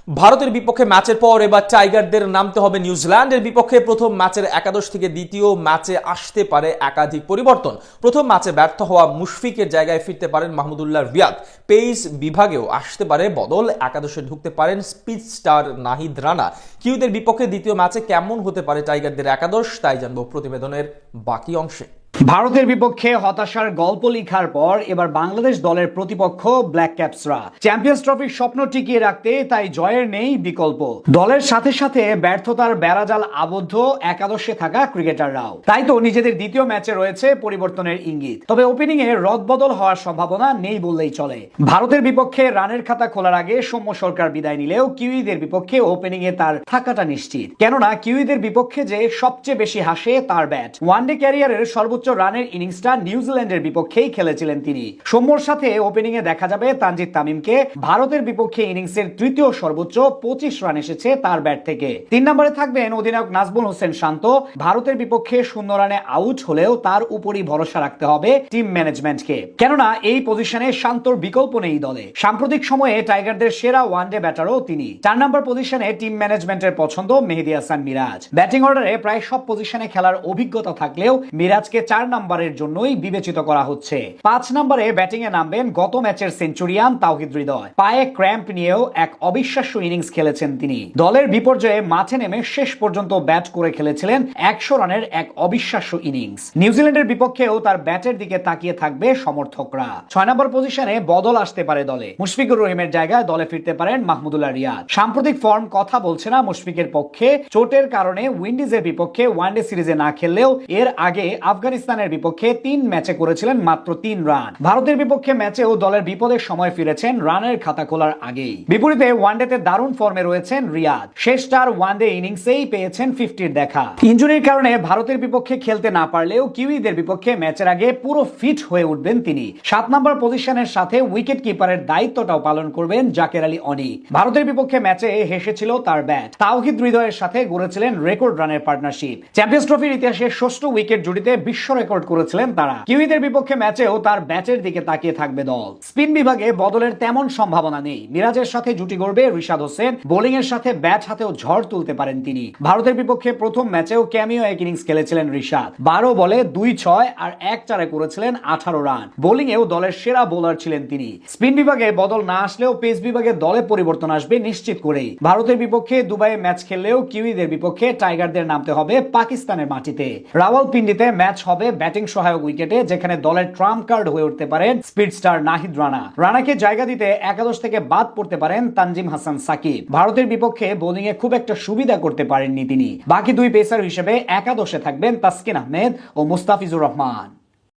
ভারতের বিপক্ষে ম্যাচের পর এবার টাইগারদের নামতে হবে নিউজিল্যান্ডের বিপক্ষে। প্রথম ম্যাচের একাদশ থেকে দ্বিতীয় ম্যাচে আসতে পারে একাধিক পরিবর্তন। প্রথম ম্যাচে ব্যর্থ হওয়া মুশফিকের জায়গায় ফিরতে পারেন মাহমুদুল্লাহ রিয়াদ। পেস বিভাগেও আসতে পারে বদল, একাদশে ঢুকতে পারেন স্পিড স্টার নাহিদ রানা। কিউদের বিপক্ষে দ্বিতীয় ম্যাচে কেমন হতে পারে টাইগারদের একাদশ, তাই জানবো প্রতিবেদনের বাকি অংশে। ভারতের বিপক্ষে হতাশার গল্প লেখার পর এবার বাংলাদেশ দলের প্রতিপক্ষ ব্ল্যাক ক্যাপসরা চ্যাম্পিয়ন্স ট্রফির স্বপ্ন টিকিয়ে রাখতে তাই জয়ের নেই বিকল্প। দলের সাথে সাথে ব্যর্থতার বেড়াজাল আবদ্ধ একাদশে থাকা ক্রিকেটাররাও। তাই তো নিজেদের দ্বিতীয় ম্যাচে রয়েছে পরিবর্তনের ইঙ্গিত, তবে ওপেনিং এ রদবদল হওয়ার সম্ভাবনা নেই বললেই চলে। ভারতের বিপক্ষে রানের খাতা খোলার আগে সৌম্য সরকার বিদায় নিলেও কিউইদের বিপক্ষে ওপেনিং এ তার থাকাটা নিশ্চিত, কেননা কিউইদের বিপক্ষে যে সবচেয়ে বেশি হাসে তার ব্যাট। ওয়ানডে ক্যারিয়ারের সর্বোচ্চ রানের ইনিংসটা নিউজিল্যান্ডের বিপক্ষেই খেলেছিলেন তিনি। সৌম্যর সাথে ওপেনিং এ দেখা যাবে তানজিদ তামিমকে। ভারতের বিপক্ষে ইনিংসের তৃতীয় সর্বোচ্চ 25 রান এসেছে তার ব্যাট থেকে। 3 নম্বরে থাকবেন অধিনায়ক নাজমুল হোসেন শান্ত। ভারতের বিপক্ষে 0 রানে আউট হলেও তার উপরই ভরসা রাখতে হবে টিম ম্যানেজমেন্টকে, কেননা এই পজিশনে শান্তর বিকল্প নেই দলে। সাম্প্রতিক সময়ে টাইগারদের সেরা ওয়ানডে ব্যাটারও তিনি। 4 নম্বর পজিশনে টিম ম্যানেজমেন্টের পছন্দ মেহেদী হাসান মিরাজ। ব্যাটিং অর্ডারে প্রায় সব পজিশনে খেলার অভিজ্ঞতা থাকলেও মিরাজকে 4 নম্বরের জন্যই বিবেচিত করা হচ্ছে। 5 নম্বরে ব্যাটিং এ নামবেন গত ম্যাচের সেঞ্চুরিয়ান তাওহিদ হৃদয়। পায়ে ক্র্যাম্প নিয়েও এক অবিশ্বাস্য ইনিংস খেলেছেন তিনি। দলের বিপর্যয়ে মাঠে নেমে শেষ পর্যন্ত ব্যাট করে খেলেছিলেন 100 রানের এক অবিশ্বাস্য ইনিংস। নিউজিল্যান্ডের বিপক্ষেও তার ব্যাটের দিকে তাকিয়ে থাকবে সমর্থকরা। 6 নম্বর পজিশনে বদল আসতে পারে দলে। মুশফিকুর রহিমের জায়গায় দলে ফিরতে পারেন মাহমুদুল্লাহ রিয়াদ। সাম্প্রতিক ফর্ম কথা বলছে না মুশফিকের পক্ষে। চোটের কারণে উইন্ডিজের বিপক্ষে ওয়ানডে সিরিজে না খেললেও এর আগে আফগানিস্তানের বিপক্ষে 3 ম্যাচে করেছিলেন মাত্র 3 রান। ভারতের বিপক্ষে ম্যাচেও দলের বিপদের সময় ফিরেছেন রানের খাতা খোলার আগেই। বিপরীতে ওয়ানডেতে দারুণ ফর্মে রয়েছেন রিয়াদ। শেষ 4 ওয়ানডে ইনিংসেই পেয়েছেন 50-র দেখা। ইনজুরির কারণে ভারতের বিপক্ষে খেলতে না পারলেও কিউইদের বিপক্ষে ম্যাচের আগে পুরো ফিট হয়ে উঠবেন তিনি। 7 নম্বর পজিশনের সাথে উইকেট কিপারের দায়িত্বটাও পালন করবেন জাকের আলী অনিক। ভারতের বিপক্ষে ম্যাচে হেসেছিল তার ব্যাট। তাওহিদ হৃদয়ের সাথে গড়েছিলেন রেকর্ড রানের পার্টনারশিপ। চ্যাম্পিয়ন্স ট্রফির ইতিহাসে 6ষ্ঠ উইকেট জুটিতে বিশ্ব রেকর্ড করেছিলেন তারা। কিউইদের বিপক্ষে ম্যাচেও তার ব্যাটের দিকে তাকিয়ে থাকবে দল। স্পিন বিভাগে বদলের তেমন সম্ভাবনা নেই। মিরাজের সাথে জুটি গড়বে রিশাদ হোসেন। বোলিং এর সাথে ব্যাট হাতেও ঝড় তুলতে পারেন তিনি। ভারতের বিপক্ষে প্রথম ম্যাচেও ক্যামিও এক ইনিংস খেলেছিলেন রিশাদ। 12 বলে 2-6 আর 1-4 করেছিলেন 18 রান। বোলিং এও দলের সেরা বোলার ছিলেন তিনি। স্পিন বিভাগে বদল না আসলেও পেস বিভাগে দলে পরিবর্তন আসবে নিশ্চিত করেই। ভারতের বিপক্ষে দুবাইয়ে ম্যাচ খেললেও কিউইদের বিপক্ষে টাইগারদের নামতে হবে পাকিস্তানের মাটিতে। রাওয়ালপিন্ডিতে ম্যাচ হবে ব্যাটিং সহায়ক উইকেটে, যেখানে দলের ট্রাম্প কার্ড হয়ে উঠতে পারেন স্পিড স্টার নাহিদ রানা। রানাকে জায়গা দিতে একাদশ থেকে বাদ পড়তে পারেন তানজিম হাসান সাকিব। ভারতের বিপক্ষে বোলিং এ খুব একটা সুবিধা করতে পারেননি তিনি। বাকি 2 পেসার হিসেবে একাদশে থাকবেন তাসকিন আহমেদ ও মুস্তাফিজুর রহমান।